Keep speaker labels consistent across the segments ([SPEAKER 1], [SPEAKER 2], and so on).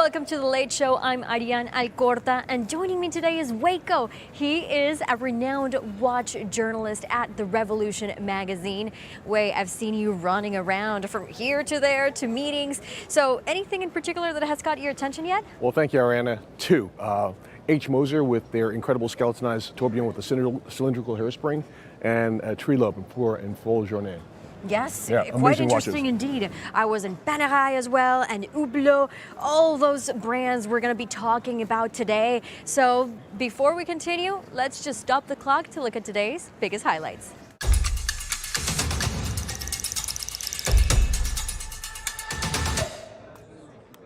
[SPEAKER 1] welcome to The Late Show. I'm Ariane Alcorta, and joining me today is Waco. He is a renowned watch journalist at The Revolution magazine. Way, I've seen you running around from here to there to meetings. So anything in particular that has caught your attention yet?
[SPEAKER 2] Well, thank you, Ariana. Two, H. Moser with their incredible skeletonized tourbillon with a cylindrical hairspring, and Tree Lobe in full journée.
[SPEAKER 1] Yes,
[SPEAKER 2] Yeah,
[SPEAKER 1] quite
[SPEAKER 2] amazing
[SPEAKER 1] interesting
[SPEAKER 2] watches.
[SPEAKER 1] indeed. I was in Panerai as well, and Hublot, all those brands we're going to be talking about today. So before we continue, let's just stop the clock to look at today's biggest highlights.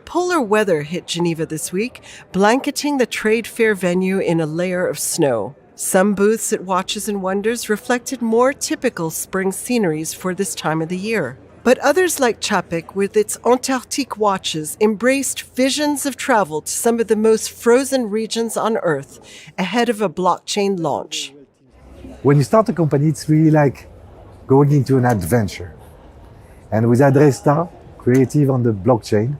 [SPEAKER 3] Polar weather hit Geneva this week, blanketing the trade fair venue in a layer of snow. Some booths at Watches and Wonders reflected more typical spring sceneries for this time of the year. But others like Chapek, with its Antarctique watches, embraced visions of travel to some of the most frozen regions on Earth ahead of a blockchain launch.
[SPEAKER 4] When you start a company, it's really like going into an adventure. And with Adresta, creative on the blockchain,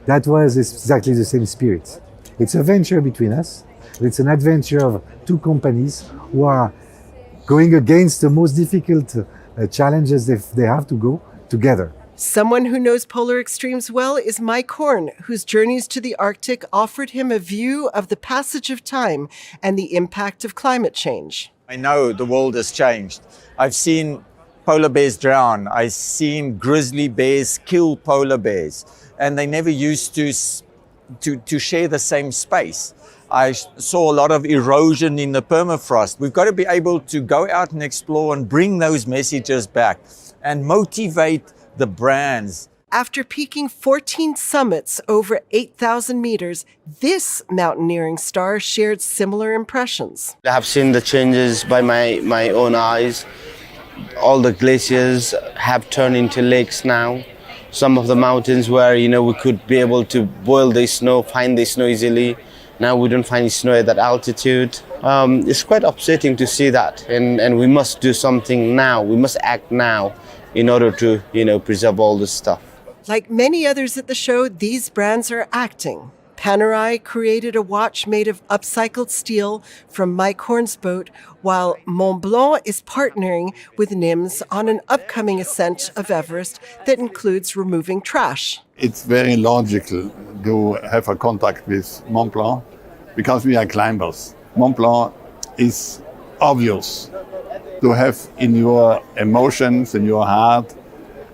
[SPEAKER 4] that was exactly the same spirit. It's a venture between us. It's an adventure of two companies who are going against the most difficult challenges they have to go together.
[SPEAKER 3] Someone who knows polar extremes well is Mike Horn, whose journeys to the Arctic offered him a view of the passage of time and the impact of climate change.
[SPEAKER 5] I know the world has changed. I've seen polar bears drown. I've seen grizzly bears kill polar bears, and they never used to share the same space. I saw a lot of erosion in the permafrost. We've got to be able to go out and explore and bring those messages back and motivate the brands.
[SPEAKER 3] After peaking 14 summits over 8,000 meters, this mountaineering star shared similar impressions.
[SPEAKER 6] I have seen the changes by my own eyes. All the glaciers have turned into lakes now. Some of the mountains where, we could be able to boil the snow, find the snow easily. Now we don't find snow at that altitude. It's quite upsetting to see that, and we must do something now. We must act now in order to, preserve all this stuff.
[SPEAKER 3] Like many others at the show, these brands are acting. Panerai created a watch made of upcycled steel from Mike Horn's boat, while Montblanc is partnering with NIMS on an upcoming ascent of Everest that includes removing trash.
[SPEAKER 7] It's very logical to have a contact with Montblanc because we are climbers. Montblanc is obvious to have in your emotions, in your heart.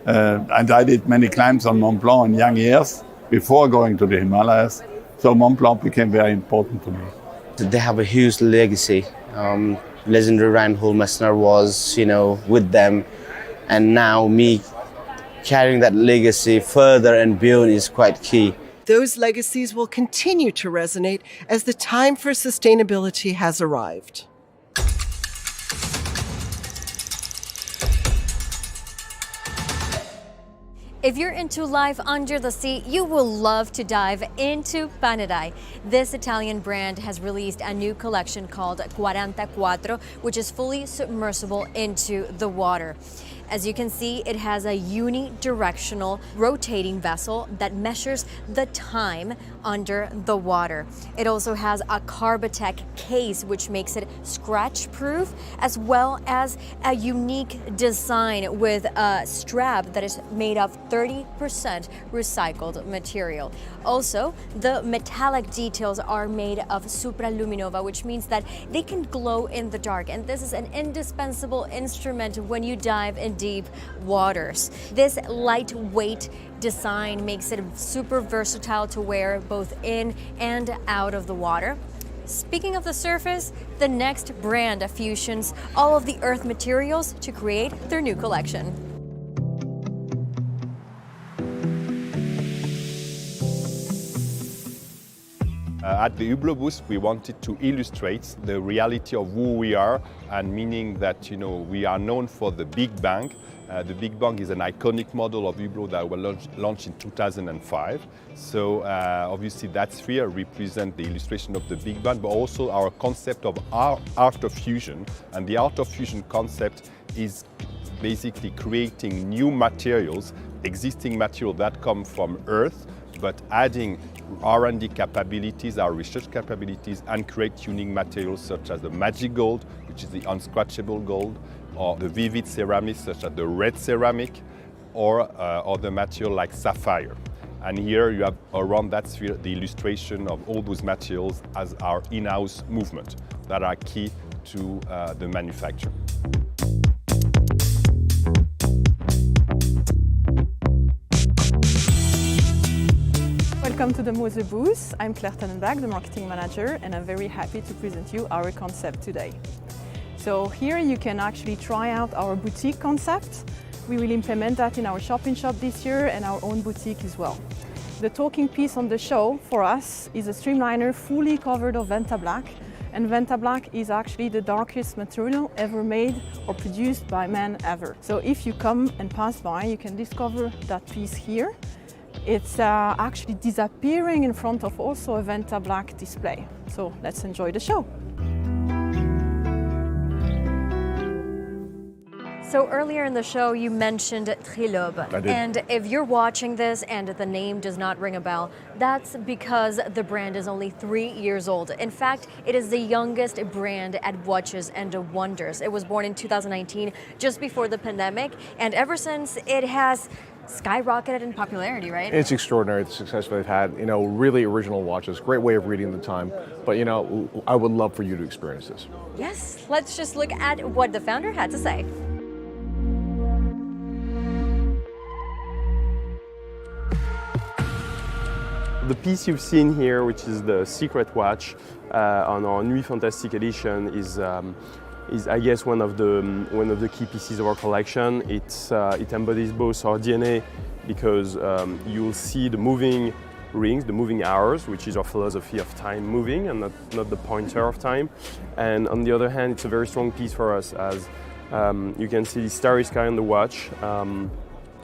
[SPEAKER 7] And I did many climbs on Mont Blanc in young years before going to the Himalayas. So Mont Blanc became very important to me.
[SPEAKER 6] They have a huge legacy. Legendary Reinhold Messner was, with them. And now me carrying that legacy further and beyond is quite key.
[SPEAKER 3] Those legacies will continue to resonate as the time for sustainability has arrived.
[SPEAKER 1] If you're into life under the sea, you will love to dive into Panerai. This Italian brand has released a new collection called 44, which is fully submersible into the water. As you can see, it has a unidirectional rotating vessel that measures the time under the water. It also has a Carbotech case, which makes it scratch-proof, as well as a unique design with a strap that is made of 30% recycled material. Also, the metallic details are made of supraluminova, which means that they can glow in the dark, and this is an indispensable instrument when you dive in deep waters. This lightweight design makes it super versatile to wear both in and out of the water. Speaking of the surface, the next brand fusions all of the earth materials to create their new collection.
[SPEAKER 8] At the Hublot booth, we wanted to illustrate the reality of who we are, and meaning that we are known for the Big Bang. The Big Bang is an iconic model of Hublot that was launched in 2005. So obviously that sphere represents the illustration of the Big Bang, but also our concept of art of fusion. And the art of fusion concept is basically creating new materials, existing material that come from Earth, but adding R&D capabilities, our research capabilities, and create unique materials such as the magic gold, which is the unscratchable gold, or the vivid ceramics such as the red ceramic, or other material like sapphire. And here you have around that sphere the illustration of all those materials as our in-house movement that are key to the manufacture.
[SPEAKER 9] Welcome to the Mose booth. I'm Claire Tannenbach, the marketing manager, and I'm very happy to present you our concept today. So here you can actually try out our boutique concept. We will implement that in our shop-in-shop this year and our own boutique as well. The talking piece on the show for us is a streamliner fully covered of Venta Black. And Venta Black is actually the darkest material ever made or produced by man ever. So if you come and pass by, you can discover that piece here. It's actually disappearing in front of also a Venta Black display. So let's enjoy the show.
[SPEAKER 1] So earlier in the show, you mentioned Trilobe.
[SPEAKER 2] I did.
[SPEAKER 1] And if you're watching this and the name does not ring a bell, that's because the brand is only 3 years old. In fact, it is the youngest brand at Watches and Wonders. It was born in 2019, just before the pandemic. And ever since, it has skyrocketed in popularity, right?
[SPEAKER 2] It's extraordinary the success they've had. You know, really original watches, great way of reading the time. But you know, I would love for you to experience this.
[SPEAKER 1] Yes, let's just look at what the founder had to say.
[SPEAKER 10] The piece you've seen here, which is the secret watch on our Nuit Fantastique edition, is I guess one of the key pieces of our collection. It embodies both our DNA because you'll see the moving rings, the moving hours, which is our philosophy of time moving and not the pointer of time. And on the other hand, it's a very strong piece for us as you can see the starry sky on the watch.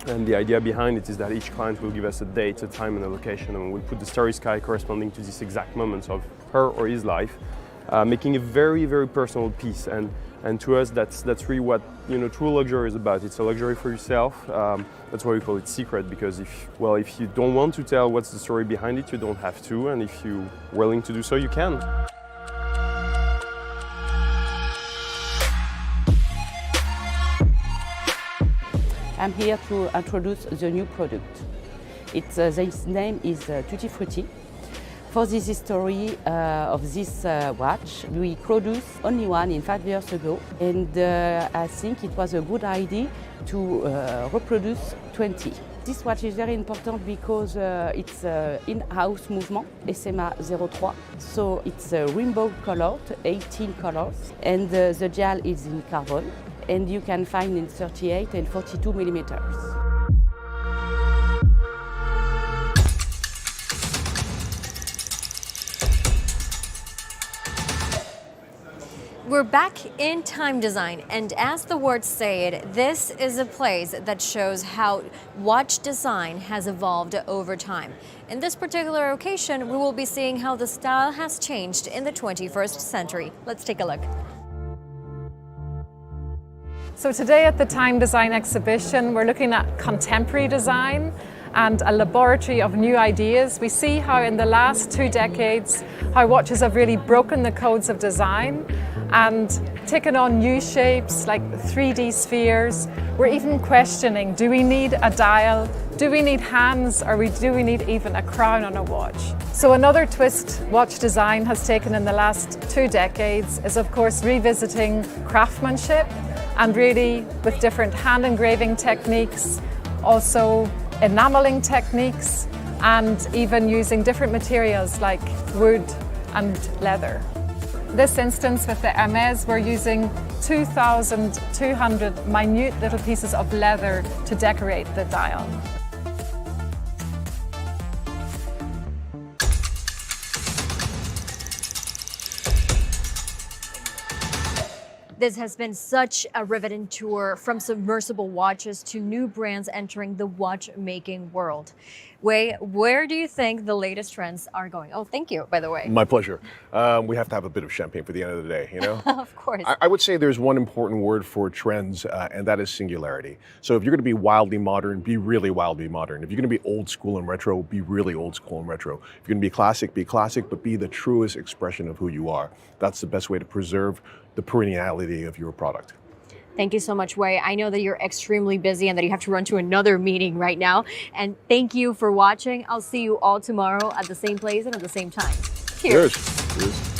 [SPEAKER 10] And the idea behind it is that each client will give us a date, a time, and a location, and we'll put the starry sky corresponding to this exact moments of her or his life, making a very, very personal piece. And to us, that's really what true luxury is about. It's a luxury for yourself. That's why we call it secret, because if you don't want to tell what's the story behind it, you don't have to, and if you're willing to do so, you can.
[SPEAKER 11] I'm here to introduce the new product. Its name is Tutti Frutti. For this history of this watch, we produced only one in 5 years ago, and I think it was a good idea to reproduce 20. This watch is very important because it's in-house movement, SMA 03, so it's rainbow colored, 18 colors, and the dial is in carbon. And you can find in 38 and 42 millimeters.
[SPEAKER 1] We're back in time design, and as the words say it, this is a place that shows how watch design has evolved over time. In this particular occasion, we will be seeing how the style has changed in the 21st century. Let's take a look.
[SPEAKER 12] So today at the Time Design exhibition, we're looking at contemporary design and a laboratory of new ideas. We see how in the last 2 decades, how watches have really broken the codes of design and taken on new shapes like 3D spheres. We're even questioning, do we need a dial? Do we need hands, or do we need even a crown on a watch? So another twist watch design has taken in the last 2 decades is of course revisiting craftsmanship, and really with different hand engraving techniques, also enameling techniques, and even using different materials like wood and leather. This instance with the Hermès, we're using 2,200 minute little pieces of leather to decorate the dial.
[SPEAKER 1] This has been such a riveting tour from submersible watches to new brands entering the watchmaking world. Wei, where do you think the latest trends are going? Oh, thank you, by the way.
[SPEAKER 2] My pleasure. We have to have a bit of champagne for the end of the day, you know?
[SPEAKER 1] Of course.
[SPEAKER 2] I would say there's one important word for trends, and that is singularity. So if you're going to be wildly modern, be really wildly modern. If you're going to be old school and retro, be really old school and retro. If you're going to be classic, but be the truest expression of who you are. That's the best way to preserve the perenniality of your product.
[SPEAKER 1] Thank you so much, Wei. I know that you're extremely busy and that you have to run to another meeting right now. And thank you for watching. I'll see you all tomorrow at the same place and at the same time. Cheers.
[SPEAKER 2] Cheers.